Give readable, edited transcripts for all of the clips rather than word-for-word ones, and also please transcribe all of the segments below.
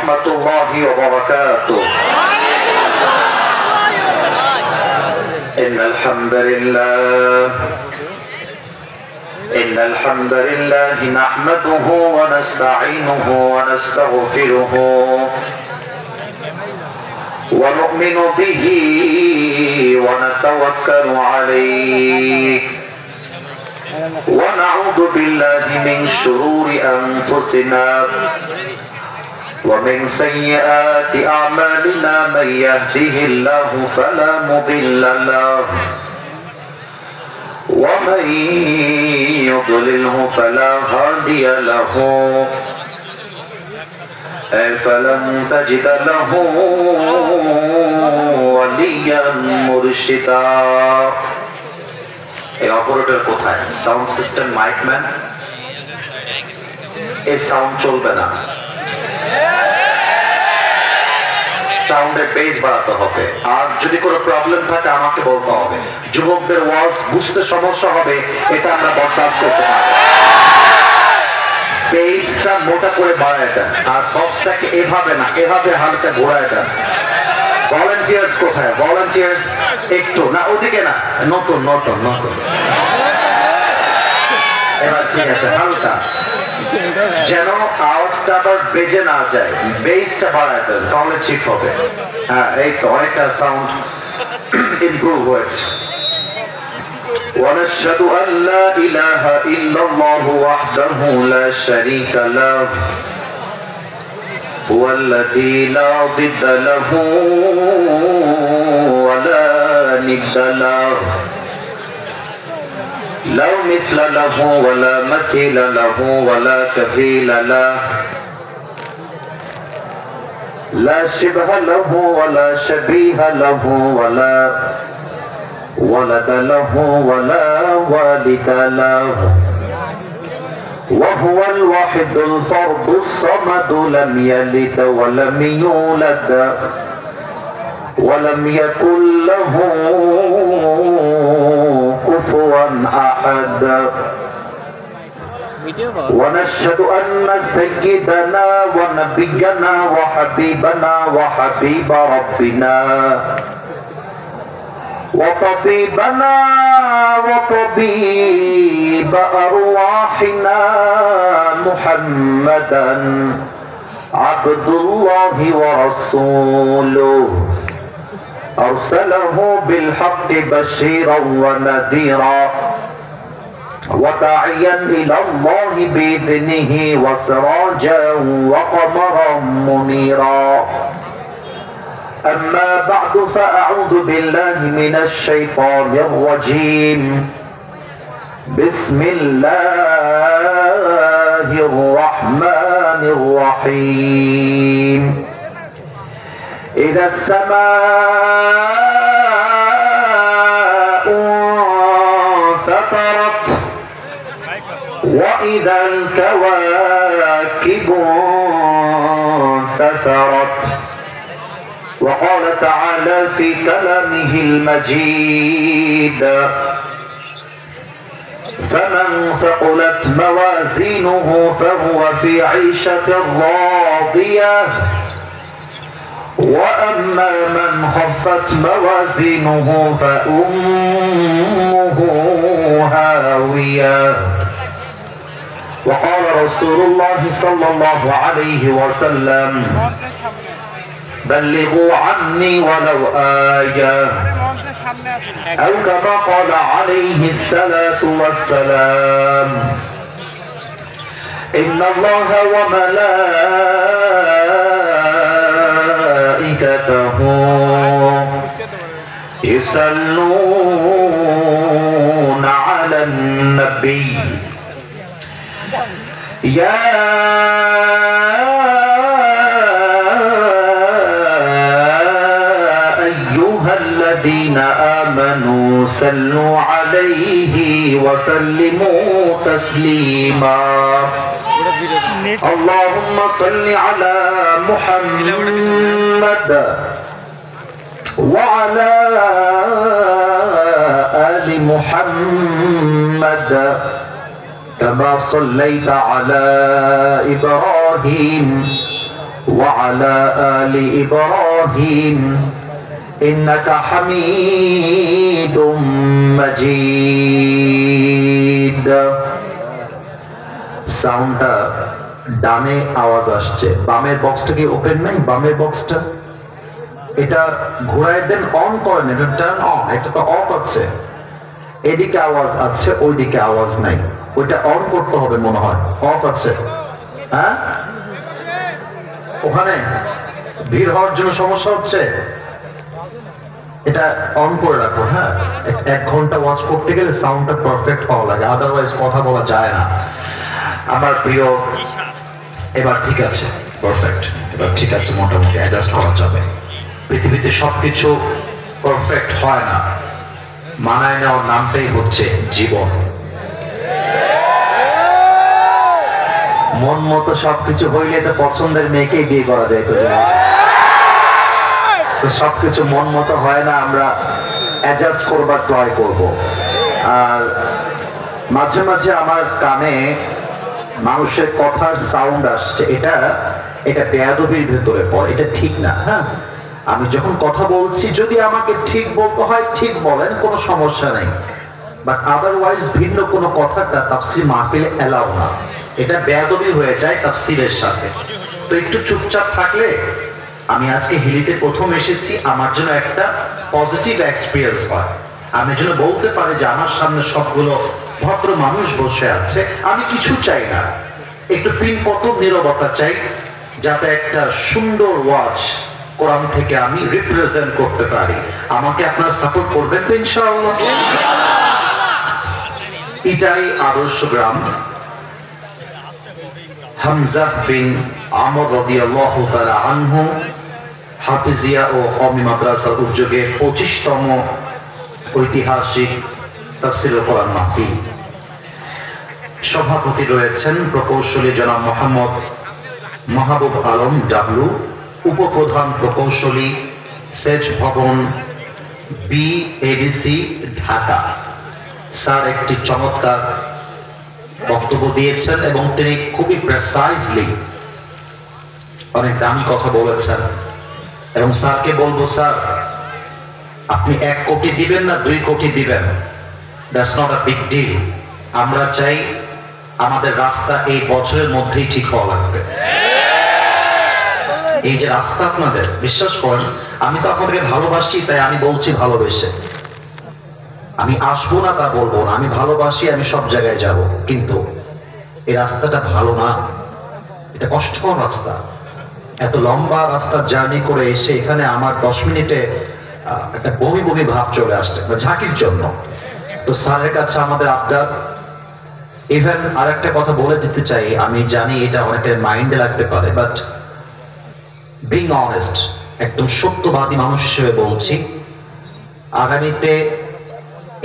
ورحمة الله وبركاته. إن الحمد لله نحمده ونستعينه ونستغفره ونؤمن به ونتوكل عليه ونعوذ بالله من شرور أنفسنا ومن سيئات أعمالنا من يهده الله فلا مضل له ومن يضلله فلا هادي له فلن تجد له وليا مرشدا. এই অপারেটর কোথায়? Sound system mic man, এই সাউন্ড চলবে না, সাউন্ডের বেস বাড়াতে হবে। আর যদি কোনো প্রবলেম থাকে আমাকে বলতে হবে। যুবকদের ওয়াজ বুঝতে সমস্যা হবে, এটা আমরা বরদাস্ত করতে পারবো। বেসটা মোটা করে বাড়ায় দেন আর বক্সটাকে এভাবে না, এভাবে হালকা ঘোরায় দেন। ভলান্টিয়ার্স কোথায়? ভলান্টিয়ার্স একটু না, ওদিকে না, নতুন নতুন নতুন। এবার ঠিক আছে, হালকা যেন আওয়াজটা আবার বেজে না যায়, বেসটা বাড়ায় দেন, তাহলে ঠিক হবে। হ্যাঁ, এই তো অনেকটা সাউন্ড ইমপ্রুভ হয়েছে। ونشهد أن لا إله إلا الله وحده لا شريك له هو الذي لا ضد له ولا ند له لا مثل له ولا مثيل له ولا كفيل له لا شبه له ولا شبيه له ولا ولد له ولا والد له وهو الواحد الفرد الصمد لم يلد ولم يولد ولم يكن له كفوا أحد. ونشهد أن سيدنا ونبينا وحبيبنا وحبيب ربنا وطبيبنا وطبيب أرواحنا محمدا عبد الله ورسوله أرسله بالحق بشيرا ونذيرا وداعيا إلى الله بإذنه وسراجا وقمرا منيرا. أما بعد فأعوذ بالله من الشيطان الرجيم. بسم الله الرحمن الرحيم. إذا السماء انفطرت وإذا الكواكب انتثرت. وقال تعالى في كلامه المجيد فمن ثقلت موازينه فهو في عيشة راضية وأما من خفت موازينه فأمه هاوية. وقال رسول الله صلى الله عليه وسلم بلغوا عني ولو آية أو كما قال عليه الصلاة والسلام. إن الله وملائكته يصلون على النبي يا الذين آمنوا صلوا عليه وسلموا تسليما. اللهم صل على محمد وعلى آل محمد كما صليت على إبراهيم وعلى وعلى آل إبراهيم إنك حميد مجيد সাউন্ডটা ডানে আওয়াজ আসছে বামের বক্সটা কি ওপেন নাই বামের বক্সটা এটা ঘোরায় দেন অন করেন এটা টার্ন অন এটা তো অফ আছে এদিকে আওয়াজ আছে ওইদিকে আওয়াজ নাই ওইটা অন করতে হবে মনে হয় অফ আছে হ্যাঁ ওখানে ভিড় হওয়ার জন্য সমস্যা হচ্ছে এটা অন করে রাখো হ্যাঁ 1 ঘন্টা ওয়াচ করতে গেলে সাউন্ডটা পারফেক্ট হওয়া লাগে আদারওয়াইজ কথা বলা যায় না আমার প্রিয় এবার ঠিক আছে পারফেক্ট এবার ঠিক আছে মোটামুটি অ্যাডজাস্ট করা যাবে পৃথিবীতে সবকিছু পারফেক্ট হয় না মানায় নেওয়ার নামটাই হচ্ছে জীবন মন মতো সবকিছু হইলে তো পছন্দের মেয়েকেই বিয়ে করা যায় তো সবকিছু মন মতো হয় না আমরা অ্যাডজাস্ট করবার ট্রাই করব আর মাঝে মাঝে আমার কানে মানুষের কথার সাউন্ড আসছে এটা বেয়াদবির ভেতরে পড়ে এটা ঠিক না হ্যাঁ আমি যখন কথা বলছি যদি আমাকে ঠিক বলতে হয় ঠিক বলেন কোনো সমস্যা নাই বাট আদারওয়াইজ ভিন্ন কোনো কথাটা তাফসীর মাহফিলে এলাও না এটা বেয়াদবি হয়ে যায় তাফসীরের সাথে তো একটু চুপচাপ থাকলে আমি আজকে হিলিতে প্রথম এসেছি আমার জন্য একটা পজিটিভ এক্সপেরিয়েন্স হয় আমি যেন বলতে পারি যে আমার সামনে সবগুলো ভদ্র মানুষ বসে আছে আমি কিছু চাই না একটু পিনপতন নীরবতা চাই যাতে একটা সুন্দর ওয়াজ কোরআন থেকে আমি রিপ্রেজেন্ট করতে পারি আমাকে আপনারা সাপোর্ট করবেন তো ইনশাআল্লাহ এটাই আদর্শ গ্রাম হামজা বিন আমর রাদিয়াল্লাহু তাআলা আনহু হাফিজিয়া ও কওমি মাদ্রাসার উদ্যোগে 25তম ঐতিহাসিক তাফসীরুল কোরআন মাহফিল সভাপতি রয়েছেন প্রকৌশলী জনাব মোহাম্মদ মাহবুব আলম ডাবলু উপপ্রধান প্রকৌশলী সেচ ভবন বিএডিসি ঢাকা স্যার একটি চমৎকার বক্তব্য দিয়েছেন এবং তিনি খুবই প্রেসাইজলি অনেক দামি কথা বলেছেন এবং স্যারকে বলবো স্যার আপনি 1 কোটি দিবেন না 2 কোটি দিবেন that's not a big deal আমরা চাই আমাদের রাস্তা এই বছরের মধ্যেই ঠিক হওয়া লাগবে এই যে রাস্তা আপনাদের বিশ্বাস করেন আমি তো আপনাদেরকে ভালোবাসি তাই আমি বলছি ভালোবেসে আমি আসবো না তা বলবো না আমি ভালোবাসি আমি সব জায়গায় যাব কিন্তু এই রাস্তাটা ভালো না এটা কষ্টকর রাস্তা এত লম্বা রাস্তা জার্নি করে এসে এখানে আমার 10 মিনিটে একটা বমি বমি ভাব চলে আসছে ঝাঁকির জন্য তো স্যারের কাছে আমাদের আবদার ইভেন আরেকটা কথা বলে দিতে চাই আমি জানি এটা অনেকের মাইন্ডে লাগতে পারে বাট বিং অনেস্ট একদম সত্যবাদী মানুষ হিসেবে বলছি আগামীতে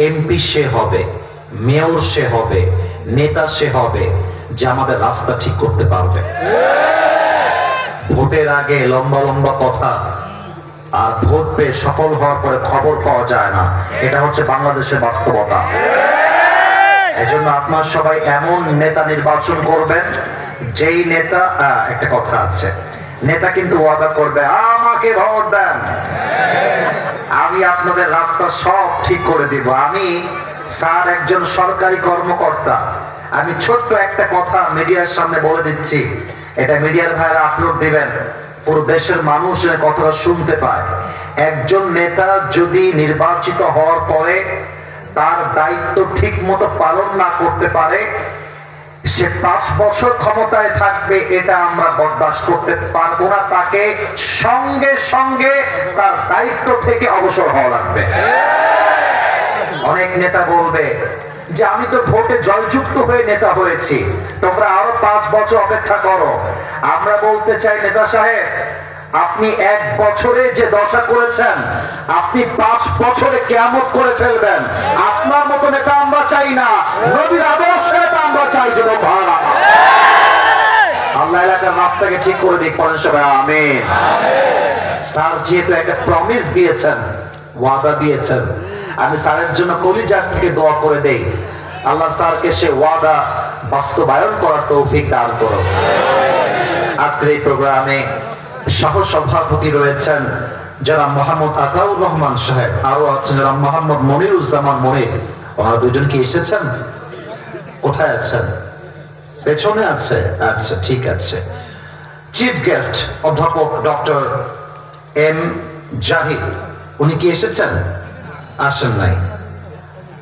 এমপি সে হবে মেয়র সে হবে নেতা সে হবে যে আমাদের রাস্তা ঠিক করতে পারবে ভোটের আগে লম্বা লম্বা কথা আর ভোট পেয়ে সফল হওয়ার পরে খবর পাওয়া যায় না এটা হচ্ছে বাংলাদেশের বাস্তবতা এজন্য আপনারা সবাই এমন নেতা নির্বাচন করবেন যেই নেতা একটা কথা আছে নেতা কিন্তু ওয়াদা করবে আমাকে ভোট দেন আমি আপনাদের রাস্তা সব ঠিক করে দিব আমি স্যার একজন সরকারি কর্মকর্তা আমি ছোট্ট একটা কথা মিডিয়ার সামনে বলে দিচ্ছি এটা মিডিয়ার ভাইরা আপলোড দিবেন পুরো দেশের মানুষ এই কথাটা শুনতে পায় একজন নেতা যদি নির্বাচিত হওয়ার পরে তার দায়িত্ব ঠিকমতো পালন না করতে পারে সে 5 বছর ক্ষমতায় থাকবে এটা আমরা বরদাস্ত করতে পারবো না তাকে সঙ্গে সঙ্গে তার দায়িত্ব থেকে অবসর হওয়া লাগবে অনেক নেতা বলবে যে আমি তো ভোটে জয়যুক্ত হয়ে নেতা হয়েছি তোমরা আরো 5 বছর অপেক্ষা করো আমরা বলতে চাই নেতা সাহেব আপনি 1 বছরে যে দশা করেছেন আপনি 5 বছরে কিয়ামত করে ফেলবেন আপনার মতো নেতা আমরা চাই না নবীর আদর্শ নেতা আমরা চাই যুবক ভাইরা আল্লাহ এলাকার রাস্তাকে ঠিক করে দিক পড়েন সবাই আমিন স্যার যেহেতু একটা প্রমিস দিয়েছেন ওয়াদা দিয়েছেন আমি স্যারের জন্য কলিজার থেকে দোয়া করে দেই আল্লাহ স্যারকে সে ওয়াদা বাস্তবায়ন করার তৌফিক দান করুন আজকের এই প্রোগ্রামে সহসভাপতি রয়েছেন জনাব মোহাম্মদ আতাউর রহমান সাহেব, আরো আছেন জনাব মোহাম্মদ মনিরুজ্জামান মনির। ওনারা দুজন কি এসেছেন? কোথায় আছেন? পেছনে আছে। আচ্ছা, ঠিক আছে। চিফ গেস্ট অধ্যাপক ডক্টর এম জাহিদ, উনি কি এসেছেন? আসেন নাই।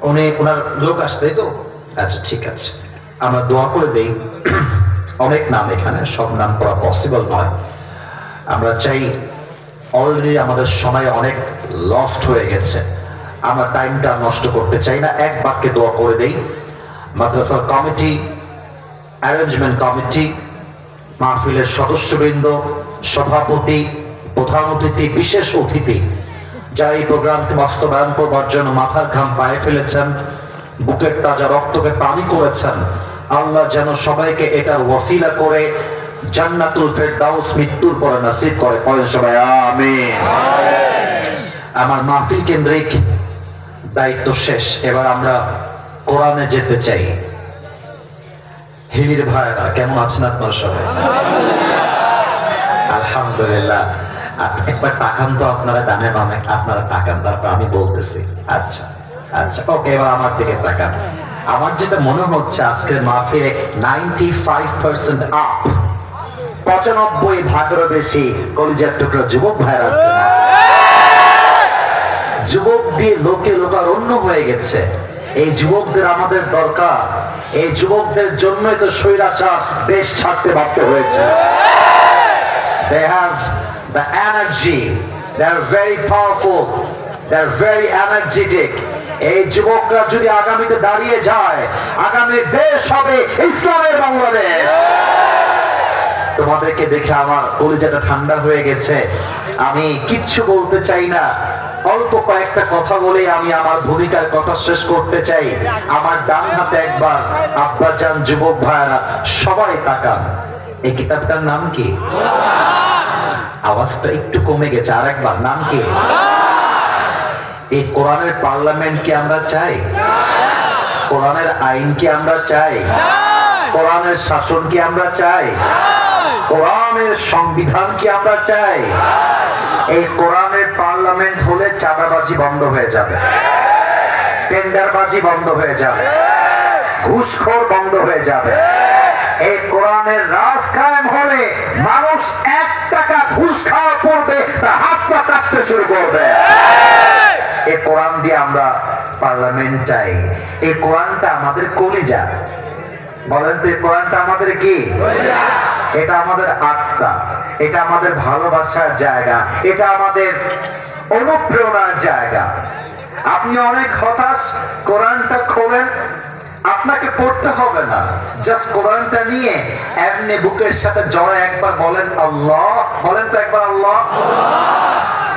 ওনার লোক আসতে তো। আচ্ছা, ঠিক আছে, আমরা দোয়া করে দেই। অনেক নাম এখানে, সব নাম করা পসিবল নয়। আমরা চাই, অলরেডি আমাদের সময় অনেক লস্ট হয়ে গেছে, আমরা টাইমটা নষ্ট করতে চাই না। এক বাক্যে দোয়া করে দেই। মাদ্রাসার কমিটি, অ্যারেঞ্জমেন্ট কমিটি, মাহফিলের সদস্যবৃন্দ, সভাপতি, প্রধান অতিথি, বিশেষ অতিথি, যারা এই প্রোগ্রামকে বাস্তবায়ন করবার জন্য মাথার ঘাম পায়ে ফেলেছেন, বুকের তাজা রক্তকে পানি করেছেন, আল্লাহ যেন সবাইকে এটার ওয়াসিলা করে জান্নাতুল ফেরদাউস মৃত্যুর পরে নসিব করে। পড়েন সবাই আমিন। আমার মাহফিল কেন্দ্রিক দায়িত্ব শেষ, এবার আমরা কোরআনে যেতে চাই। হিলির ভাইরা কেমন আছেন আপনারা সবাই? আলহামদুলিল্লাহ। একবার তাকান তো আপনারা, ডানে বামে আপনারা তাকান, তারপর আমি বলতেছি। আচ্ছা আচ্ছা, ওকে, এবার আমার দিকে তাকান। আমার যেটা মনে হচ্ছে আজকের মাহফিলে 95% আপ, 95% বেশি কলিজার টুকরা যুবক ভাইরা আজকে। যুবক দিয়ে লোকে লোকারণ্য হয়ে গেছে। এই যুবকদের আমাদের দরকার। এই যুবকদের জন্যই তো স্বৈরাচার দেশ ছাড়তে বাধ্য হয়েছে। They have the energy, they are very powerful, they are very energetic. এই যুবকরা যদি আগামীতে দাঁড়িয়ে যায়, আগামী দেশ হবে ইসলামের বাংলাদেশ। তোমাদেরকে দেখে আমার কলিজাটা ঠান্ডা হয়ে গেছে। আমি কিচ্ছু বলতে চাই না, অল্প কয়েকটা কথা বলে আমি আমার ভূমিকার কথা শেষ করতে চাই। আমার ডান হাতে একবার আব্বাজান, যুবক ভাইরা সবাই তাকান। এই কিতাবটার নাম কি? আওয়াজটা একটু কমে গেছে, আর একবার, নাম কি? এই কোরআনের পার্লামেন্ট কি আমরা চাই? কোরআনের আইন কি আমরা চাই? কোরআনের শাসন কি আমরা চাই? কোরআনের সংবিধান কি আমরা চাই? এই কোরআনের পার্লামেন্ট হলে চাঁদাবাজি বন্ধ হয়ে যাবে, টেন্ডারবাজি বন্ধ হয়ে যাবে, ঘুষখোর বন্ধ হয়ে যাবে। এই কোরআনের রাজ কায়েম হলে মানুষ 1 টাকা ঘুষ খাওয়া পড়বে, হাত পা কাটতে শুরু করবে। এই কোরআন দিয়ে আমরা পার্লামেন্ট চাই। এই কোরআনটা আমাদের কলিজা। বলেন তো, এই কোরআনটা আমাদের কি? এটা আমাদের আত্মা, এটা আমাদের ভালোবাসার জায়গা, এটা আমাদের অনুপ্রেরণার জায়গা। আপনি অনেক হতাশ, কোরআনটা খোলেন, আপনাকে পড়তে হবে না, জাস্ট কোরআনটা নিয়ে এমনি বুকের সাথে জড়ে একবার বলেন আল্লাহ। বলেন তো একবার আল্লাহ।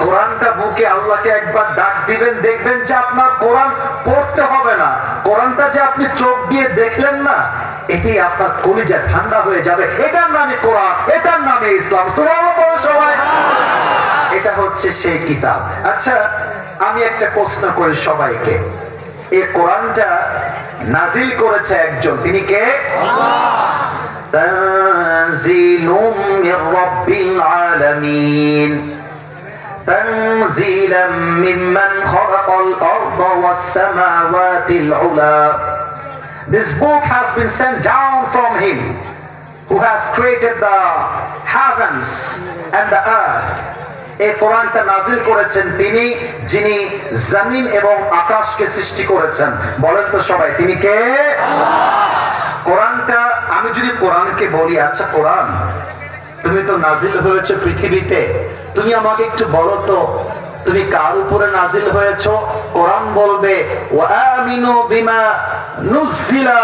কোরআনটা বুকে আল্লাহকে একবার ডাক দিবেন, দেখবেন যে আপনার কোরআন পড়তে হবে না, কোরআনটা যে আপনি চোখ দিয়ে দেখলেন না, এটি আপনার কলিজা ঠান্ডা হয়ে যাবে। এটার নামে কোরআন, এটার নামে ইসলাম। সুবহানাল্লাহ সবাই। এটা হচ্ছে সেই কিতাব। আচ্ছা, আমি একটা প্রশ্ন করি সবাইকে, এই কোরআনটা নাজিল করেছে একজন, তিনি কে? তানজিলুম মির রাব্বিল আলামিন, তানজিলাম মিম্মান খালাকাল আরদা ওয়াস সামাওয়াতিল উলা। This book has been sent down from him who has created the heavens and the earth. এই কোরআনটা নাজিল করেছেন তিনি, যিনি জমিন এবং আকাশকে সৃষ্টি করেছেন। বলেন তো সবাই, তিনি কে? কোরআনটা, আমি যদি কোরআনকে বলি, আচ্ছা কোরআন তুমি তো নাজিল হয়েছে পৃথিবীতে, তুমি আমাকে একটু বলো তো তুমি কার উপরে নাজিল হয়েছো? কোরআন বলবে ওয়া আমিনু বিমা নুজিলা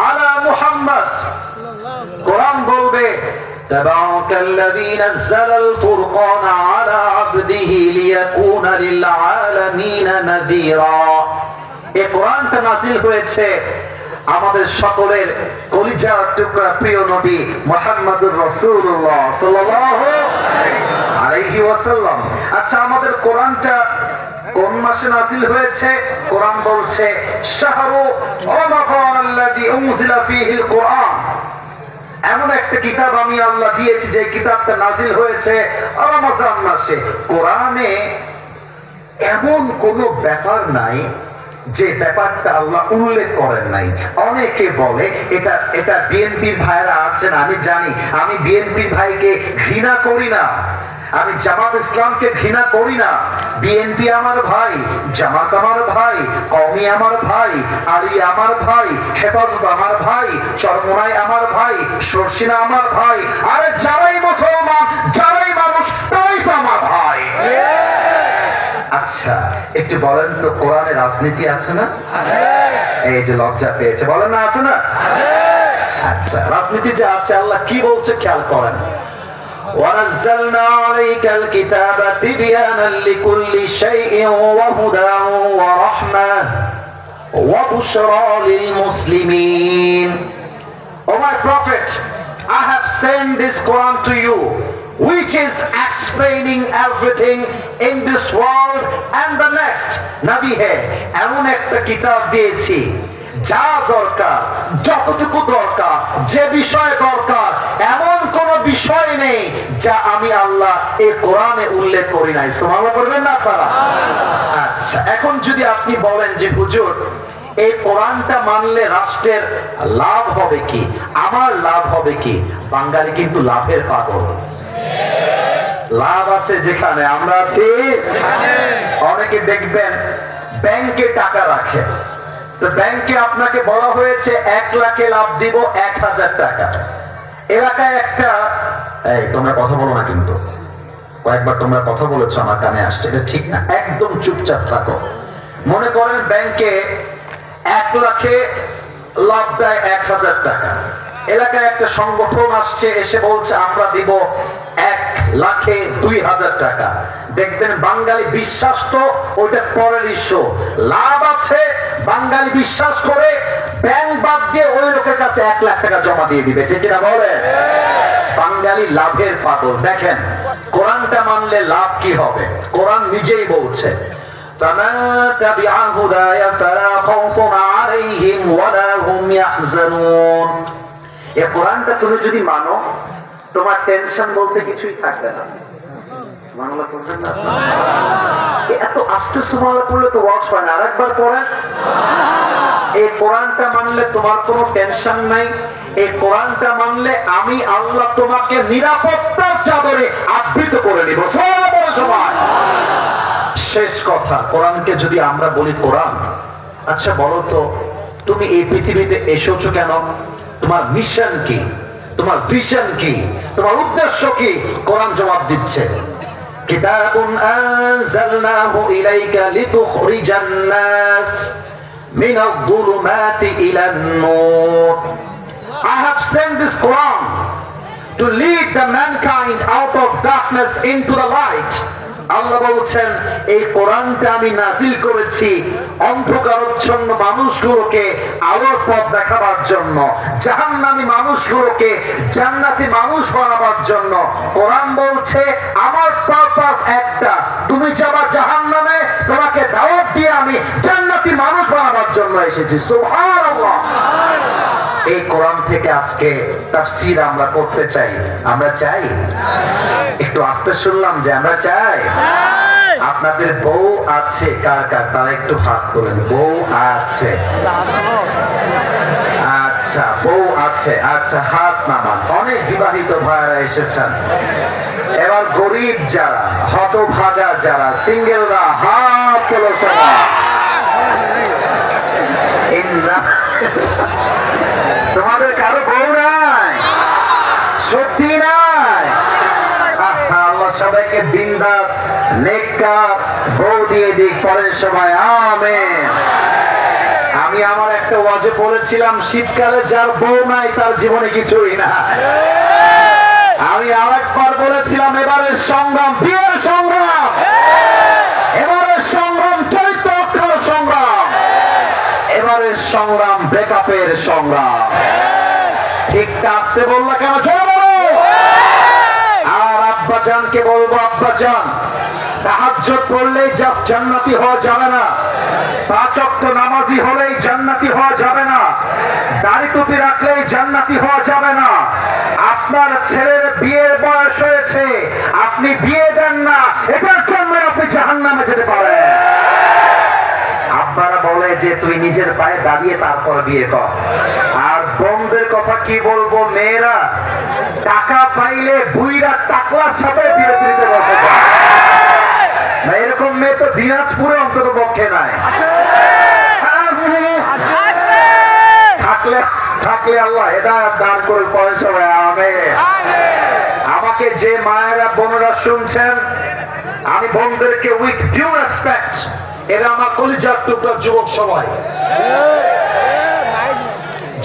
আলা মুহাম্মদ। কোরআন বলবে তাবারাকাল্লাযী নাযালাল ফুরকানা আলা আবদিহি লিয়াকুনা লিল আলামিনা নাযীরা। এই কোরআনটা নাজিল হয়েছে আমাদের সকলের কলিজার টুকরা প্রিয় নবী মুহাম্মদুর রাসূলুল্লাহ সাল্লাল্লাহু আলাইহি ওয়াসাল্লাম। আচ্ছা, আমাদের কোরআনটা কোন মাসে নাজিল হয়েছে? কোরআন বলছে শাহরু রমাদান আল্লাযী উনজিলা ফীহিল কোরআন। এমন একটা কিতাব আমি আল্লাহ দিয়েছি যে কিতাবটা নাজিল হয়েছে রমজান মাসে। কোরআনে এমন কোনো ব্যাপার নাই যে ব্যাপারটা আল্লাহ উল্লেখ করেন নাই। অনেকে বলে এটা বিএনপির ভাইরা আছেন, আমি জানি, আমি বিএনপির ভাইকে ঘৃণা করি না, আমি জামাত ইসলামকে ঘৃণা করি না। বিএনপি আমার ভাই, জামাত আমার ভাই, কওমি আমার ভাই, আলী আমার ভাই, হেফাজত আমার ভাই, চরমোনাই আমার ভাই, শর্ষিনা আমার ভাই। আরে যারাই মুসলমান, যারাই মানুষ, তারাই তো আমার ভাই। আচ্ছা একটু বলেন তো, কোরআনে রাজনীতি আছে না? এই যে লজ্জা পেয়েছে, বলেন না আছে না? আচ্ছা রাজনীতি যে আছে, আল্লাহ কি বলছে খেয়াল করেন। وَنَزَّلْنَا عَلَيْكَ الْكِتَابَ تِبْيَانًا لِكُلِّ شَيْءٍ وَهُدًى وَرَحْمَةً وَبُشْرَى لِلْمُسْلِمِينَ. O my prophet, I have sent this Quran to you, which is explaining everything in this world and the next. Nabi hai, এমন একটা কিতাব দিয়েছি যা দরকার, যতটুকু দরকার, যে বিষয় দরকার, এমন কোন বিষয় নেই যা আমি আল্লাহ এই কোরআনে উল্লেখ করি নাই। সুবহানাল্লাহ বলবেন না আপনারা? আচ্ছা এখন যদি আপনি বলেন যে হুজুর এই কোরআনটা মানলে রাষ্ট্রের লাভ হবে কি, আমার লাভ হবে কি? বাঙালি কিন্তু লাভের পাগল। লাভ আছে যেখানে আমরা আছি। অনেকে দেখবেন ব্যাংকে টাকা রাখে, তো ব্যাংকে আপনাকে বলা হয়েছে 1 লাখে লাভ দিব 1000 টাকা। এলাকায় একটা, এই তোমরা কথা বলো না, কিন্তু কয়েকবার তোমরা কথা বলেছো আমার কানে আসছে, এটা ঠিক না, একদম চুপচাপ থাকো। মনে করেন ব্যাংকে 1 লাখে লাভ দেয় 1000 টাকা। এলাকায় একটা সংগঠন আসছে, এসে বলছে আমরা দিব 1 লাখে 2000 টাকা। দেখবেন বাঙালি বিশ্বাস তো ওইটা পরের ইস্যু, লাভ আছে বাঙালি বিশ্বাস করে ব্যাংক বাদ দিয়ে ওই লোকের কাছে 1 লাখ টাকা জমা দিয়ে দিবে, ঠিক না বলে? বাঙালি লাভের পাগল। দেখেন কোরআনটা মানলে লাভ কি হবে, কোরআন নিজেই বলছে فَمَن تَبِعَ هُدَايَ فَلَا خَوْفٌ عَلَيْهِمْ وَلَا هُمْ يَحْزَنُونَ। এই কোরআনটা তুমি যদি মানো, তোমার টেনশন বলতে কিছুই থাকবে না। সুবহানাল্লাহ পড়বেন না? এত আস্তে সুবহানাল্লাহ পড়লে তো ওয়াজ পায় না, আরেকবার পড়েন। এই কোরআনটা মানলে তোমার কোনো টেনশন নাই। এই কোরআনটা মানলে আমি আল্লাহ তোমাকে নিরাপত্তার চাদরে আবৃত করে নিব। সবাই শেষ কথা, কোরআনকে যদি আমরা বলি কোরআন, আচ্ছা বলো তো তুমি এই পৃথিবীতে এসেছো কেন? তোমার মিশন কি, তোমার ভিশন কি, তোমার উদ্দেশ্য কি? কোরআন জবাব দিচ্ছে, কিতাবুন আনজালনাহু ইলাইকা লিতুখরিজান নাস মিনাল যুলুমাতি ইলান নূর। I have sent this Quran to lead the mankind out of darkness into the light. আল্লাহ বলছেন এই কোরআনটা আমি নাজিল করেছি অন্ধকারাচ্ছন্ন মানুষগুলোকে আলোর পথ দেখাবার জন্য, জাহান্নামী মানুষগুলোকে জান্নাতি মানুষ বানাবার জন্য। কোরআন বলছে আমার পারপাস একটা, তুমি যাবা জাহান্নামে, তোমাকে দাওয়াত দিয়ে আমি জান্নাতি মানুষ বানাবার জন্য এসেছি। সুবহানাল্লাহ। এই কোরআন থেকে আজকে তাফসীর আমরা করতে চাই, আমরা চাই? একটু আস্তে শুনলাম যে আমরা চাই। আপনাদের বউ আছে কার কার, তারা একটু হাত তোলেন। বউ আছে? আচ্ছা বউ আছে, আচ্ছা হাত নামান। অনেক বিবাহিত ভাইরা এসেছেন। এবার গরিব যারা, হতভাগা যারা, সিঙ্গেলরা হাত তোলো সবাই। তোমাদের কারো বউ নাই? সত্যি নাই? আল্লাহ সবাইকে দিনরাত নেককার বউ দিয়ে দিক। পরের সবাই আমিন। আমি আমার একটা ওয়াজে বলেছিলাম শীতকালে যার বউ নাই তার জীবনে কিছুই না। আমি আরেকবার বলেছিলাম এবারের সংগ্রাম বিয়ের সংগ্রাম, এবারের সংগ্রাম চরিত্র রক্ষার সংগ্রাম, এবারের সংগ্রাম ব্রেকআপের সংগ্রাম। ঠিক আসতে বললা কেন? চলো। আর আব্বাজানকে বলবো, আব্বাজান তাহাজ্জুদ পড়লেই জান্নাতি হওয়া যাবে না, 5 ওয়াক্ত নামাজি হলেই জান্নাতি হওয়া যাবে না, দাড়ি টুপি রাখলেই জান্নাতি হওয়া যাবে না। আপনার ছেলের বিয়ের বয়স হয়েছে, আপনি বিয়ে দেন না, এটার জন্য আপনি জাহান্নামে যেতে পারেন। আব্বারা বলে যে তুই নিজের পায়ে দাঁড়িয়ে তারপর বিয়ে কর। আর বোনদের কথা কি বলবো, মেয়েরা টাকা পাইলে বুইরা টাকলার সাথে বিয়ে দিতে বসে যায় না, এরকম মেয়ে তো দিনাজপুরে অন্তত পক্ষে নাই। থাকলে থাকলে আল্লাহ হেদায়েত দান করুন, পরে সবাই আমিন। আমাকে যে মায়েরা বোনেরা শুনছেন, আমি বোনদেরকে উইথ ডিউ রেসপেক্ট, এরা আমার কলিজার টুকরা যুবক সবাই,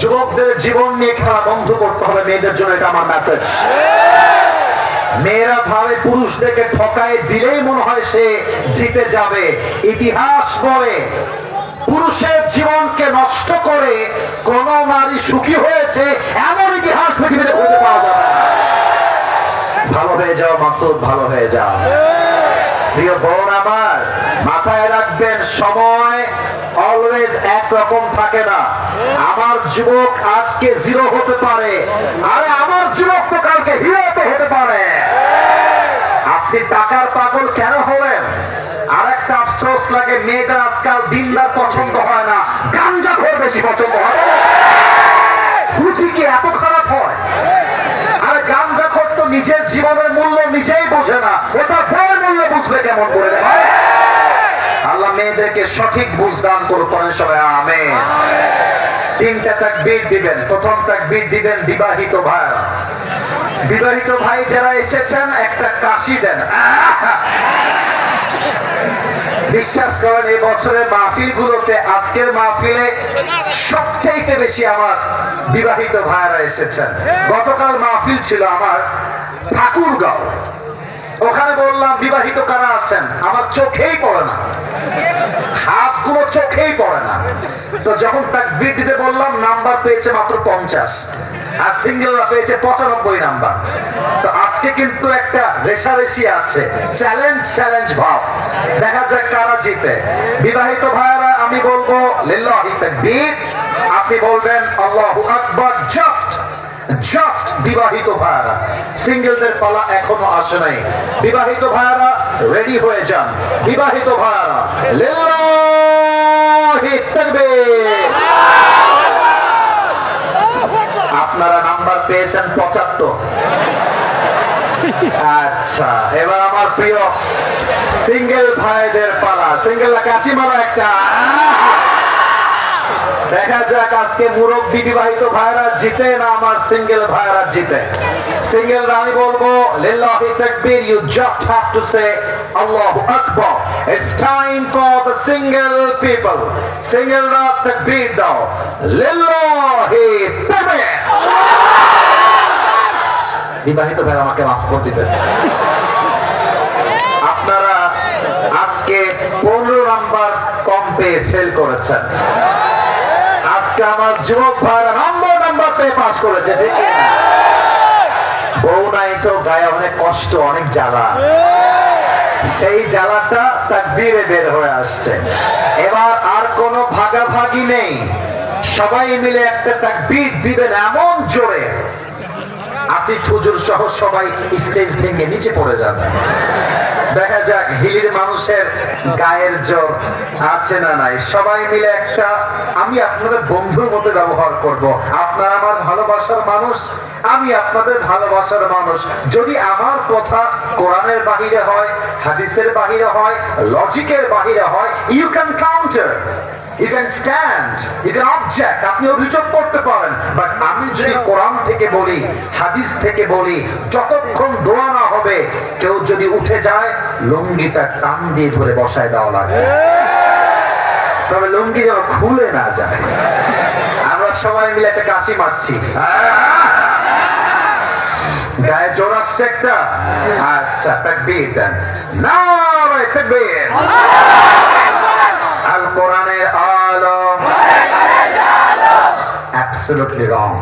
যুবকদের জীবন নিয়ে খেলা বন্ধ করতে হবে মেয়েদের জন্য, এটা আমার মেসেজ। মেয়েরা ভাবে পুরুষদেরকে ঠকায় দিলেই মনে হয় সে জিতে যাবে। ইতিহাস বলে পুরুষের জীবনকে নষ্ট করে কোন নারী সুখী হয়েছে এমন ইতিহাস পৃথিবীতে খুঁজে পাওয়া যাবে। ভালো হয়ে যাও মাসুদ, ভালো হয়ে যাও। প্রিয় বোন আমার, মাথায় রাখবেন সময় অলওয়েজ একরকম থাকে না। আমার যুবক আজকে জিরো হতে পারে, আরে আমার যুবক তো কালকে হিরো হতে পারে। আপনি টাকার পাগল কেন হলেন? আর একটা আফসোস লাগে, মেয়েদের আজকাল দিনরাত পছন্দ হয় না, গাঞ্জাখোর বেশি পছন্দ হয়। বুঝি কি এত খারাপ হয়? আরে গাঞ্জাখোর তো নিজের জীবনের মূল্য নিজেই বোঝে না, ওটা বড় মূল্য বুঝবে কেমন করে? আল্লাহ মেয়েদেরকে সঠিক বুঝ দান করুন, পরে সবাই আমিন। 3টা তাকবীর দিবেন। প্রথম তাকবীর দিবেন বিবাহিত ভাইরা। বিবাহিত ভাই যারা এসেছেন একটা কাশি দেন। বিশ্বাস করেন এই বছরের মাহফিল গুলোতে আজকের মাহফিলে সবচাইতে বেশি আমার বিবাহিত ভাইরা এসেছেন। গতকাল মাহফিল ছিল আমার ঠাকুরগাঁও, ওখানে বললাম বিবাহিত কারা আছেন, আমার চোখেই পড়ে না, হাতগুলো চোখেই পড়ে না। তো যখন তাকবীর দিতে বললাম, নাম্বার পেয়েছে মাত্র 50, আর সিঙ্গেলরা পেয়েছে 95 নাম্বার। তো আজকে কিন্তু একটা রেশারেশি আছে, চ্যালেঞ্জ ভাব, দেখা যাক কারা জিতে। বিবাহিত ভাইরা আমি বলবো লিল্লাহি তাকবীর, আপনি বলবেন আল্লাহু আকবার। জাস্ট বিবাহিত ভাইরা, সিঙ্গেলদের পালা এখনো আসে নাই। বিবাহিত ভাইরা রেডি হয়ে যান। বিবাহিত ভাইরা লিল্লাহি তাকবীর। আপনারা নাম্বার পেয়েছেন 75। আচ্ছা, এবার আমার প্রিয় সিঙ্গেল ভাইদের পালা। সিঙ্গেলরা কাশি মারা একটা। দেখা যাক আজকে মুরব্বী বিবাহিত ভাইরা জিতে না আমার সিঙ্গেল ভাইরা জিতে। সিঙ্গেলরা আমি বলবো লিল্লাহি তাকবীর, you just have to say Allahu Akbar. It's time for the single people. সিঙ্গেলরা তাকবীর দাও, লিল্লাহি তাকবীর। বিবাহিত ভাই আমাকে মাফ করে দিবেন। আপনারা আজকে 15 নাম্বার কম পেয়ে ফেল করেছেন। আজকে আমার যুবক ভাইরা নাম্বার পেয়ে পাস করেছে, ঠিক না? বউ নাই তো গায়ে অনেক কষ্ট, অনেক জ্বালা, সেই জ্বালাটা তাকবীরে বের হয়ে আসছে। এবার আর কোনো ভাগাভাগি নেই, সবাই মিলে একটা তাকবীর দিবেন এমন জোরে, আসিফ হুজুর সহ সবাই স্টেজ ভেঙে নিচে পড়ে যাবে। দেখা যাক হিলির মানুষের গায়ের জোর আছে না নাই। সবাই মিলে একটা, আমি আপনাদের বন্ধুর মতো ব্যবহার করব। আপনারা আমার ভালোবাসার মানুষ, আমি আপনাদের ভালোবাসার মানুষ। যদি আমার কথা কোরআনের বাহিরে হয়, হাদিসের বাহিরে হয়, লজিকের বাহিরে হয়, you can counter, you can stand, you can object, আপনি অভিযোগ করতে পারেন। বাট আমি যদি কোরআন থেকে বলি, হাদিস থেকে বলি, যতক্ষণ দোয়া না হবে, কেউ যদি উঠে যায় লুঙ্গিটা টান দিয়ে ধরে বসায় দেওয়া লাগবে, তবে লুঙ্গি যেন খুলে না যায়। আমরা সবাই মিলে একটা কাশি মারছি, গায়ে জোর আসছে একটা। আচ্ছা, তাকবীর দেন, নারে তাকবীর। আল কোরআনের আলো। Absolutely wrong.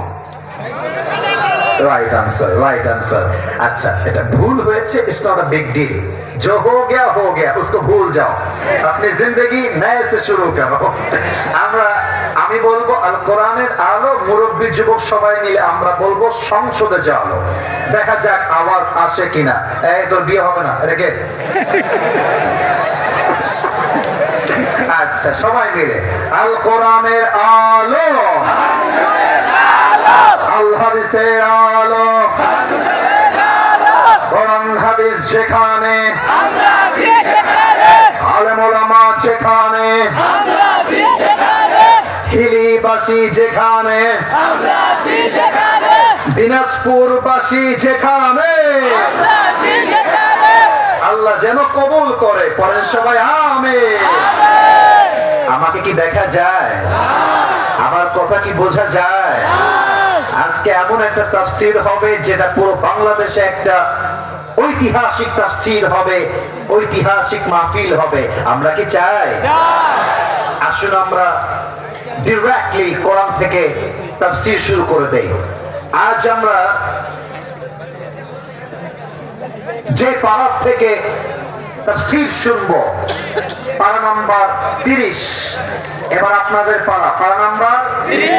Right answer. अच्छा, এটা ভুল হয়েছে, it's not a big deal. जो हो गया उसको भूल जाओ, अपनी जिंदगी नए से शुरू करो। আমি বলবো আল কোরআনের আলো, মুরব্বী যুবক সবাই মিলে আমরা বলবো সংসদে চলো, দেখা যাক আওয়াজ আসে কিনা। এই তোর বিয়ে হবে না রেখে। আচ্ছা, সবাই মিলে আল কোরআনের আলো, আল হাদিসের আলো, কোরআন হাদিস যেখানে, আলেম ওলামা যেখানে, হিলিবাসী যেখানে, দিনাজপুরবাসী যেখানে, আল্লাহ যেন কবুল করে। পড়েন সবাই আমিন। আমাকে কি দেখা যায়? আমার কথা কি বোঝা যায়? আজকে এমন একটা তাফসীর হবে যেটা পুরো বাংলাদেশে একটা ঐতিহাসিক তাফসীর হবে, ঐতিহাসিক মাহফিল হবে। আমরা কি চাই? আসুন আমরা ডিরেক্টলি কোরআন থেকে তাফসীর শুরু করে দেই। আজ আমরা যে পারা থেকে তাফসীর শুনবো, পারা নাম্বার 30। এবার আপনাদের পারা নাম্বার 30।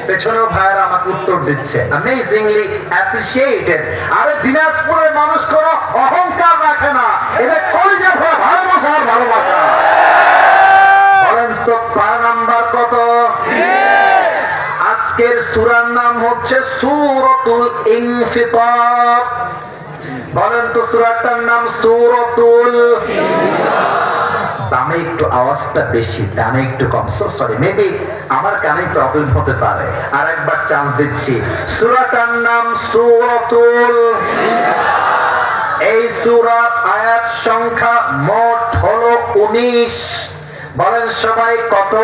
পেছনেও ভাইরা আমাকে উত্তর দিচ্ছে, অ্যামেজিংলি অ্যাপ্রিশিয়েটেড। আরে দিনাজপুরের মানুষ কোনো অহংকার রাখে না, এটা কলিজা ভরা ভালোবাসা। বলেন তো পারা নাম্বার কত? আজকের সূরার নাম হচ্ছে সূরাতুল ইনফিতার। বলেন তো সূরাটার নাম সূরাতুল। বামে একটু আওয়াজটা বেশি, ডানে একটু কম। সো সরি, মেবি আমার কানে প্রবলেম হতে পারে। আর একবার চান্স দিচ্ছি। সূরাটার নাম সূরাতুল। এই সূরার আয়াত সংখ্যা মোট হলো 19। বলেন সবাই কত?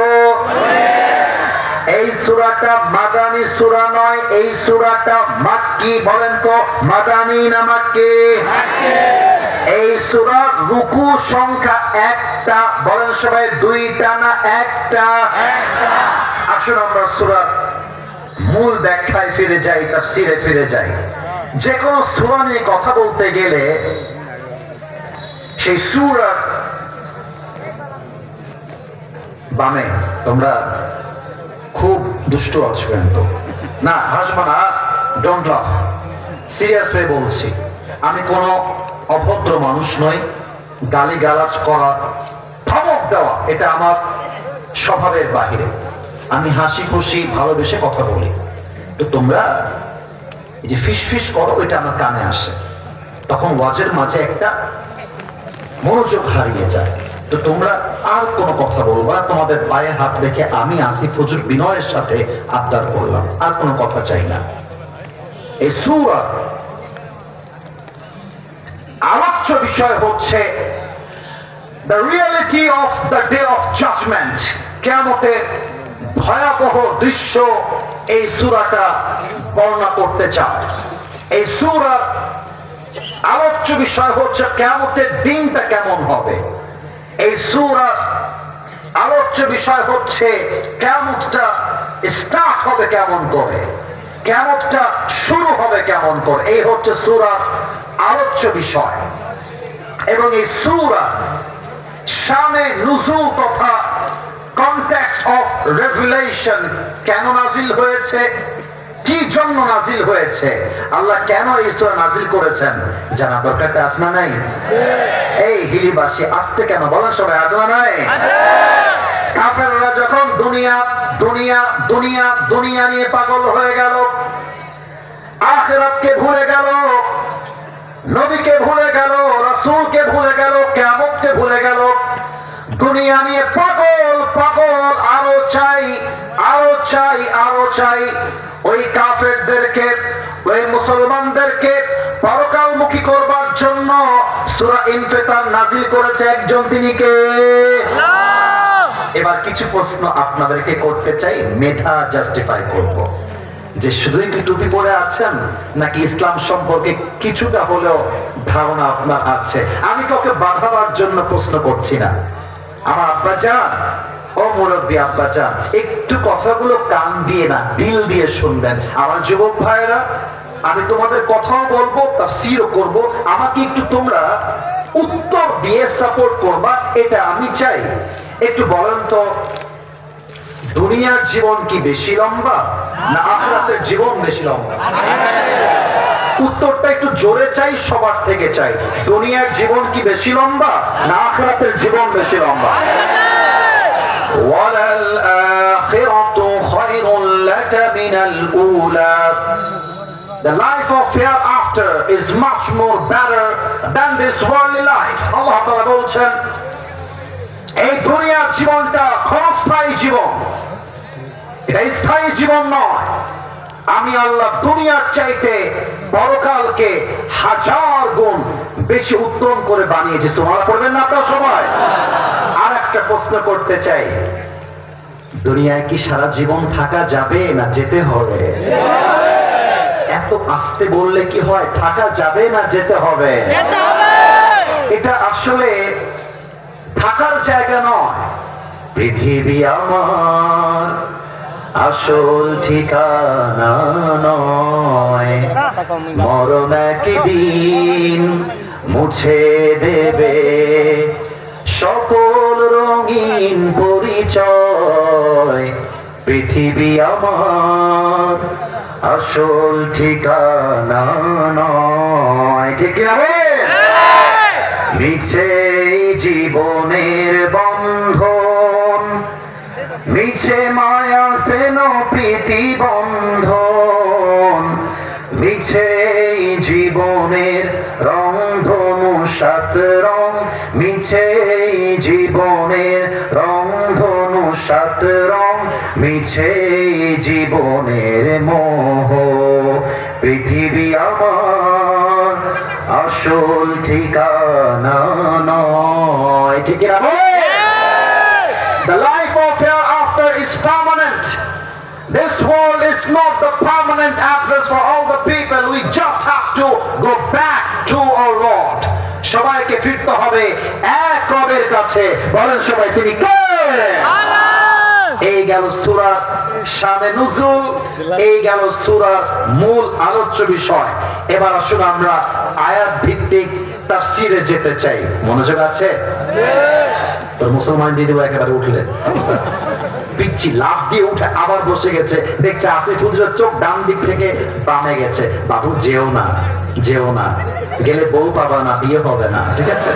এই সূরাটা মাদানী সূরা নয়, এই সূরাটা মাক্কি। বলেন তো মাদানী না মাক্কি? এই সূরার রুকু সংখ্যা একটা। বলেন সবাই দুইটা না একটা? আসুন আমরা সূরার মূল ব্যাখ্যায় ফিরে যাই, তাফসীরে ফিরে যাই। যে কোনো সূরা নিয়ে কথা বলতে গেলে সেই সূরার বামে, তোমরা খুব দুষ্ট আছো কিন্তু না, হাসবো না, ডোন্ট লাফ, সিরিয়াস হয়ে বলছি। আমি কোনো অভদ্র মানুষ নই। গালিগালাজ করা, ধমক দেওয়া এটা আমার স্বভাবের বাহিরে। আমি হাসি খুশি ভালোবেসে কথা বলি। তো তোমরা এই যে ফিস করো, এটা আমার কানে আসে, তখন ওয়াজের মাঝে একটা মনোযোগ হারিয়ে যায়। তো তোমরা আর কোনো কথা বলবা, তোমাদের পায়ে হাত রেখে আমি আসিফ হুজুর বিনয়ের সাথে আবদার করলাম, আর কোনো কথা চাই না। এই সূরা আলোচ্য বিষয় হচ্ছে the reality of the day of judgment, কিয়ামতের ভয়াবহ দৃশ্য এই সূরাটা বর্ণনা করতে চায়। এই সূরার আলোচ্য বিষয় হচ্ছে কিয়ামতের দিনটা কেমন হবে। এই সূরার আলোচ্য বিষয় হচ্ছে কিয়ামতটা স্টার্ট হবে কেমন করে, কিয়ামতটা শুরু হবে কেমন করে। এই হচ্ছে সূরার আলোচ্য বিষয়। এবং এই সূরা শানে নুজুল তথা কনটেক্সট অফ রেভেলেশন, কেন নাজিল হয়েছে, কি জন্য নাজিল হয়েছে, আল্লাহ কেন এই সূরা নাজিল করেছেন, জানা দরকারটা আছে না নাই? এই হিলিবাসী আসতে কেন বলেন সবাই, আছে না নাই? কাফেররা যখন দুনিয়া দুনিয়া দুনিয়া দুনিয়া নিয়ে পাগল হয়ে গেল, আখিরাতকে ভুলে গেল, নবীকে ভুলে গেল, রাসূলকে ভুলে গেল, কিয়ামতকে ভুলে গেল, দুনিয়া নিয়ে পাগল পাগল, আরো চাই আরো চাই আরো চাই। ওই কাফেরদেরকে, ওই মুসলমানদেরকে পরকালমুখী করবার জন্য সূরা ইনফিতার নাজিল করেছে একজন, তিনি কে? এবার কিছু প্রশ্ন আপনাদেরকে করতে চাই, মেধা জাস্টিফাই করব। যে শুধুই কি টুপি পরে আছেন, নাকি ইসলাম সম্পর্কে কিছুটা হলেও ধারণা আপনার আছে? আমি কাউকে বাধাবার জন্য প্রশ্ন করছি না। আমার আব্বা যান, ও মুরব্বী আব্বা যান, একটু কথাগুলো কান দিয়ে না দিল দিয়ে শুনবেন। আমার যুবক ভাইরা আমি তোমাদের কথাও বলবো, তাফসীরও করব, আমাকে একটু তোমরা উত্তর দিয়ে সাপোর্ট করবা, এটা আমি চাই। একটু বলেন তো, দুনিয়ার জীবন কি বেশি লম্বা না আখিরাতের জীবন বেশি লম্বা? উত্তরটা একটু জোরে চাই, সবার থেকে চাই। দুনিয়ার জীবন কি বেশি লম্বা না আখিরাতের জীবন বেশি লম্বা? ওয়ালাল আখিরাতু খায়রুল লাকা মিনাল উলা। The life of hereafter is much more better than this worldly life. আল্লাহ তাআলা বলছেন, এই দুনিয়ার জীবনটা ক্ষণস্থায়ী জীবন, এটা স্থায়ী জীবন নয়। আমি আল্লাহ দুনিয়ার চাইতে পরকালকে 1000 গুণ বেশি উত্তম করে বানিয়েছি। সুবহানাল্লাহ পড়বেন না আপনারা সবাই? আর একটা প্রশ্ন করতে চাই, দুনিয়ায় কি সারা জীবন থাকা যাবে না যেতে হবে? এত আস্তে বললে কি হয়? থাকা যাবে না যেতে হবে? এটা আসলে থাকার জায়গা নয়। পৃথিবী আমার আসল ঠিকানা নয়, মরণ একদিন মুছে দেবে সকল রঙিন পরিচয়। পৃথিবী আমার আসল ঠিকানা নয়। ঠিক আছে? মিছে জীবনের বন্ধন, মিছে মায়া সেন প্রীতি বন্ধন, মিছে জীবনের রং ধনু 7 রং, মিছে জীবনের রং ধনু 7 রং, মিছে জীবনের মোহ। পৃথিবী আমার আসল ঠিকানা নয়। ঠিক আছে? The life of hereafter is permanent. This world is not the permanent address for all the people. We just have to go back to our Lord. সবাইকে ফিরতে হবে এক রবের কাছে। বলেন সবাই, তিনি কে? এই গেল সূরা শানে নুজুল, এই গেল সূরার মূল আলোচ্য বিষয়। এবার আসুন আমরা আয়াত ভিত্তিক তাফসীরে যেতে চাই। মনোযোগ আছে? তোর মুসলমান দিদিও একেবারে উঠলেন, পিচ্ছি লাভ দিয়ে উঠে আবার বসে গেছে। দেখছে আসিফ হুজুরের চোখ ডান দিক থেকে বামে গেছে। বাবু যেও না, যেও না, গেলে বউ পাবা না, বিয়ে হবে না। ঠিক আছে?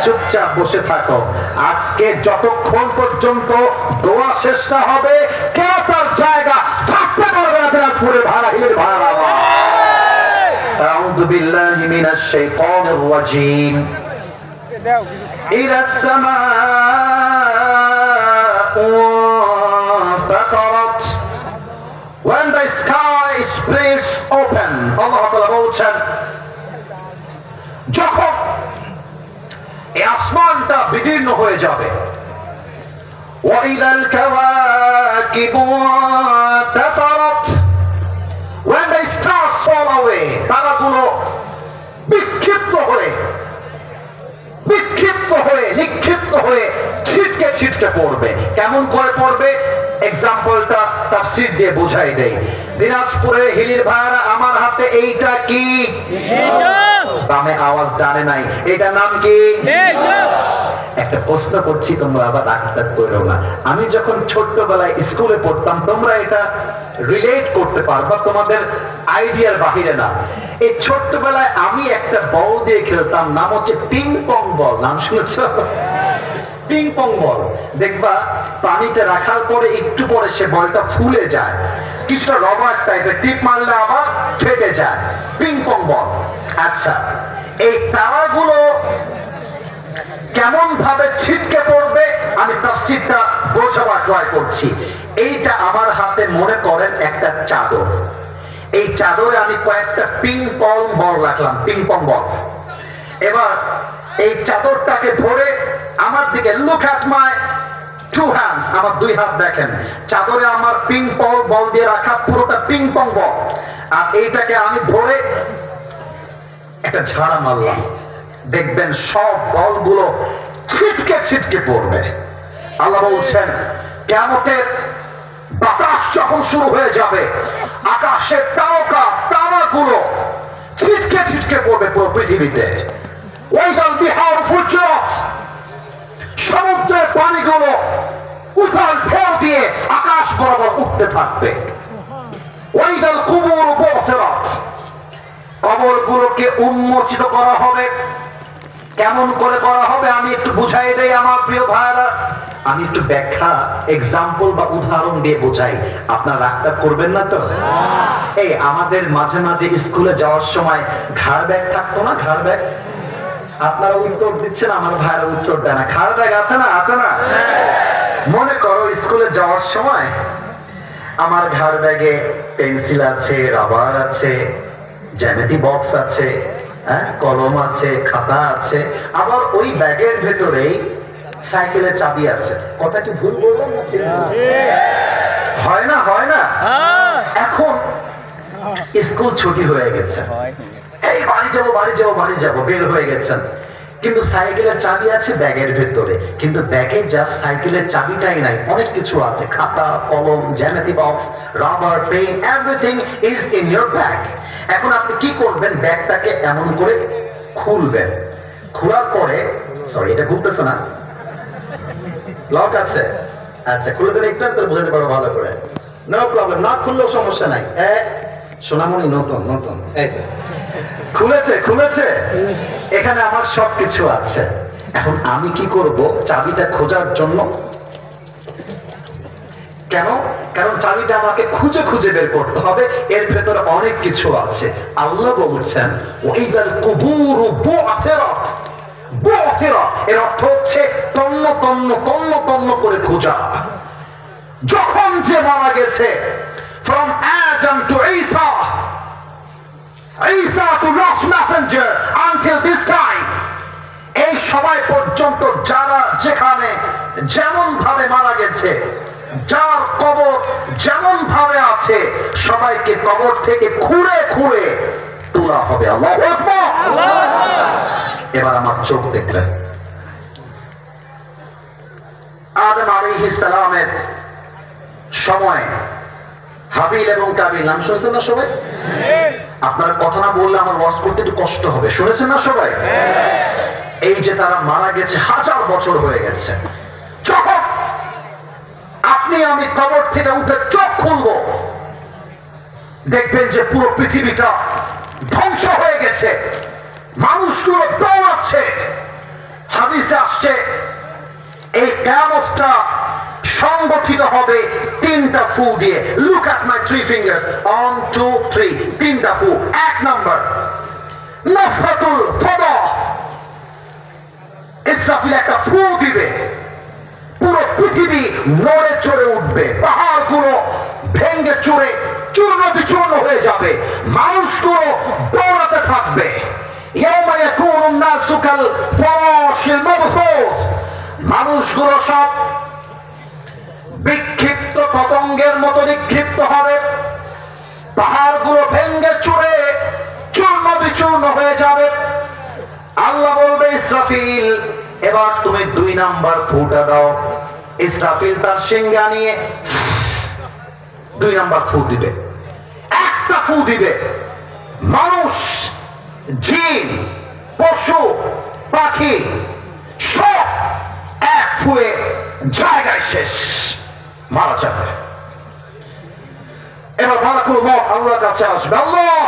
চুপচাপ বসে থাকো। আজকে যতক্ষণ পর্যন্ত দোয়া শেষ না হবে, কে তার জায়গা থাকতে পারবে না। দিনাজপুরে ভাড়া হিলের ভাড়া। আউযু বিল্লাহি মিনাশ শাইতানির রাজীম। ইযা সামাউ ফাতারাত, when the sky splits open, আল্লাহ তাআলা বলছেন, যখন এই আসমানটা বিদীর্ণ হয়ে যাবে। ওয়াইদাল কাওয়াকিবু তাতারাত, when the stars fall away, তারাগুলো বিক্ষিপ্ত হয়ে নিক্ষিপ্ত হয়ে ছিটকে ছিটকে পড়বে। কেমন করে পড়বে? এক্সাম্পলটা তাফসীর দিয়ে বুঝাই দেই। দিনাজপুরের হিলির ভাইরা, আমার হাতে এইটা কি? বামে আওয়াজ ডানে নাই, এটা নাম কি? একটা প্রশ্ন করছি, তোমরা আবার রাগটাগ করো না। আমি যখন ছোট্টবেলায় স্কুলে পড়তাম, তোমরা এটা রিলেট করতে পারবা, তোমাদের আইডিয়ার বাহিরে না। এই ছোট্টবেলায় আমি একটা বল দিয়ে খেলতাম, নাম হচ্ছে পিং পং বল। নাম শুনেছ? পিং পং বল। দেখবা পানিতে রাখার পরে একটু পরে সে বলটা ফুলে যায়, কিছুটা রবার টাইপের, টিপ মারলে আবার ফেটে যায়। পিং পং বল। আচ্ছা, এই তারাগুলো কেমন ভাবে ছিটকে পড়বে আমি তাফসীরটা বোঝাবার ট্রাই করছি। এইটা আমার হাতে মনে করেন একটা চাদর। এই চাদরে আমি কয়েকটা পিং পং বল রাখলাম, পিং পং বল। এবার এই চাদরটাকে ধরে আমার দিকে, লুক অ্যাট মাই 2 hands, আমার 2 হাত দেখেন। চাদরে আমার পিং পং বল দিয়ে রাখা পুরোটা পিং পং বল। আর এইটাকে আমি ধরে একটা ঝাড়া মারলাম, দেখবেন সব বলগুলো ছিটকে ছিটকে পড়বে। আল্লাহ বলছেন, কিয়ামতের বাতাস যখন শুরু হয়ে যাবে, আকাশের তারকা ঝর্ণাগুলো ছিটকে ছিটকে পড়বে পুরো পৃথিবীতে। ওয়াইদাল বিহার ফুজজাত, সমুদ্রের পানিগুলো উথাল ঢেউ দিয়ে আকাশ বরাবর উঠতে থাকবে। ওয়াইদাল কুবুর বুসিরাত, কবরগুলোকে উন্মোচিত করা হবে। কেমন করে করা হবে আমি একটু বুঝাই দেই আমার প্রিয় ভাইরা। আমি একটু ব্যাখ্যা এক্সাম্পল বা উদাহরণ দিয়ে বোঝাই, আপনারা রাগটা করবেন না তো? এই আমাদের মাঝে মাঝে স্কুলে যাওয়ার সময় ঘাড় ব্যাগ থাকতো না, ঘাড় ব্যাগ? আপনারা উত্তর দিচ্ছেন, আমার ভাইরা উত্তর দেয় না। ঘাড় ব্যাগ আছে না, আছে না? মনে করো স্কুলে যাওয়ার সময় আমার ঘাড় ব্যাগে পেন্সিল আছে, রাবার আছে, জ্যামিতি বক্স আছে, কলম আছে, খাতা আছে, আবার ওই ব্যাগের ভেতরেই সাইকেলের চাবি আছে। কথা কি ভুল বললাম না? হয় না, হয় না? এখন স্কুল ছুটি হয়ে গেছে, এই বাড়ি যাবো বাড়ি যাবো বাড়ি যাবো বের হয়ে গেছেন, কিন্তু সাইকেলের চাবি আছে ব্যাগের ভেতরে। কিন্তু ব্যাগে জাস্ট সাইকেলের চাবিটাই নাই, অনেক কিছু আছে, খাতা, কলম, জ্যামিতি box, rubber, pen, everything is in your bag. এখন আপনি কি করবেন? ব্যাগটাকে এমন করে খুলবেন। খোলার পরে, সরি এটা খুলতেছে না, লক আছে, আচ্ছা খুলে দিলে একটু আমি বুঝাতে পারবো ভালো করে। নো প্রবলেম, না খুললেও সমস্যা নাই। সোনামণি নতুন নতুন, এই যে খুলেছে খুলেছে, এখানে আমার সবকিছু আছে। এখন আমি কি করব? চাবিটা খোঁজার জন্য, কেন? কারণ চাবিটা আমাকে খুঁজে খুঁজে বের করতে হবে, এর ভেতরে অনেক কিছু আছে। আল্লাহ বলছেন ওয়াইদাল কুবুরু বু'থিরাত, বু'থিরা এর অর্থ হচ্ছে তন্ন তন্ন তন্ন তন্ন করে খোঁজা। যখন যে মারা গেছে, from Adam to Isa, Isa to last messenger until this time, এই সময় পর্যন্ত যারা যেখানে যেমন ভাবে মারা গেছে, যার কবর যেমন ভাবে আছে, সবাইকে কবর থেকে খুঁড়ে খুঁড়ে তোলা হবে। আল্লাহু আকবার। এবার আমার চোখ দেখবেন, আদম আলাইহিস সালামের সময় হাবিল এবং কাবিল নাম শুনেছেন না সবাই? আপনারা কথা না বললে আমার ওয়াজ করতে একটু কষ্ট হবে। শুনেছেন না সবাই? এই যে তারা মারা গেছে, 1000 বছর হয়ে গেছে। যখন আপনি আমি কবর থেকে উঠে চোখ খুলবো, দেখবেন যে পুরো পৃথিবীটা ধ্বংস হয়ে গেছে, মানুষগুলো দৌড়াচ্ছে। হাদিসে আসছে এই কিয়ামতটা সংগঠিত হবে 3টা ফু দিয়ে। লুক এট মাই 3 ফিঙ্গার্স, 1 2 3, 3টা ফু। 1 নাম্বার নাফরাতুল ফাদা, ইসরাফিল একটা ফু দিবে, পুরো পৃথিবী নড়ে চড়ে উঠবে, পাহাড়গুলো ভেঙে চুরে চূর্ণ বিচূর্ণ হয়ে যাবে, মানুষগুলো দৌড়াতে থাকবে। ইয়াউমা ইয়াকুনুন নাসু কাল ফারাশিল মাবসুস, মানুষগুলো সব বিক্ষিপ্ত পতঙ্গের মতো নিক্ষিপ্ত হবে, পাহাড়গুলো ভেঙে চুরে চূর্ণ বিচূর্ণ হয়ে যাবে। আল্লাহ বলবে ইসরাফিল এবার তুমি 2 নাম্বার ফুটা দাও। ইসরাফিল তার সিংহা নিয়ে 2 নাম্বার ফু দিবে। একটা ফু দিবে, মানুষ, জিন, পশু, পাখি সব এক ফুয়ে জায়গায় শেষ, মারা যাবে। এবার মালাকুল মউত আল্লাহর কাছে আসবে, আল্লাহ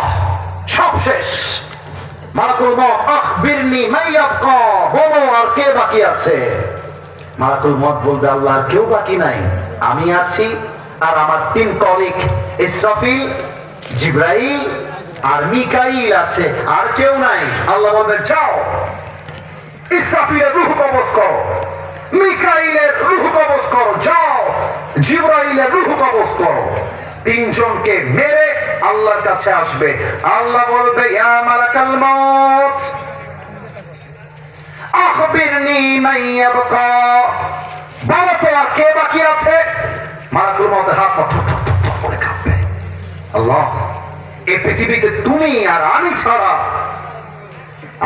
সব শেষ। মালাকুল মউত আখবিরনি মাইয়াবকা, বলো আর কে বাকি আছে? মালাকুল মউত বলবে আল্লাহ আর কেউ বাকি নাই, আমি আছি আর আমার 3 কলিগ ইসরাফিল, জিবরাইল আর মিকাইল আছে, আর কেউ নাই। আল্লাহ বলবে যাও ইসরাফিলের রূহ কবজ করো, মিকাইলের রূহ কবজ করো, যাও জিবরাইলের রূহ কবজ করো। 3 জনকে মেরে আল্লাহর কাছে আসবে। আল্লাহ বলবে ইয়া মালাকাল মউত আখবিরনি মাইয়াবকা, বলো তো আর কে বাকি আছে? মালাকুল মউত হাত করে কাঁপবে, আল্লাহ এই পৃথিবীতে তুমি আর আমি ছাড়া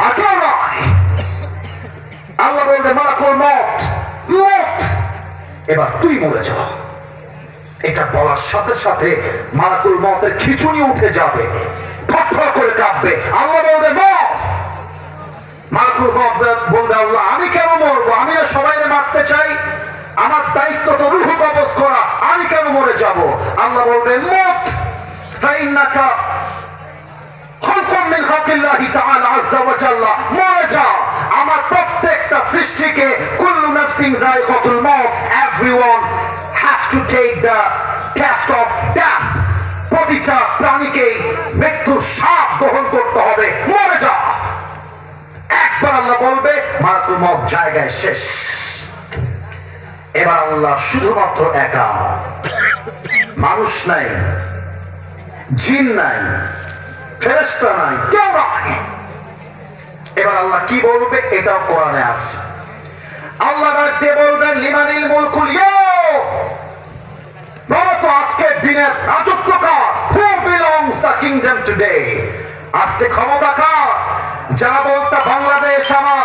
আর কেউ নয়। আল্লাহ বলবে মালাকুল মউত মউত এবার তুই মরে যা। এটা বলার সাথে সাথে মালাকুল মউতের খিঁচুনি উঠে যাবে, করে কাঁপবে। আল্লাহ বলবে মর। মালাকুল মউত বলবে আল্লাহ আমি কেন মরবো? আমি না সবাইকে মারতে চাই, আমার দায়িত্ব তো রূহ কবজ করা, আমি কেন মরে যাব? আল্লাহ বলবে মুত ফাইন্নাকা খালকুম মিন খালকিল্লাহি তাআলা আযজা ওয়া জাল্লা, মরে যা। আমার প্রত্যেকটা সৃষ্টিকে কুল্লু নাফসিন যায়িকাতুল মাউত, everyone has to take the test of death. প্রতিটা প্রাণীকে মৃত্যুর স্বাদ গ্রহণ করতে হবে, মরে যা। একবার আল্লাহ বলবে মালাকুল মউত জায়গায় শেষ। এবার আল্লাহ শুধুমাত্র একা, মানুষ নাই, জিন নাই, ফেরেশতা নাই, কেউ নাই। এবার আল্লাহ কি বলবে এটাও কোরআনে আছে। আল্লাহ ডাক দিয়ে বলবেন লিমানিল মুলকুল ইয়াউম, বলো তো আজকের দিনের রাজত্ব কার? Who belongs the kingdom today? আজকে ক্ষমতা কার? যারা বলতা বাংলাদেশ আমার,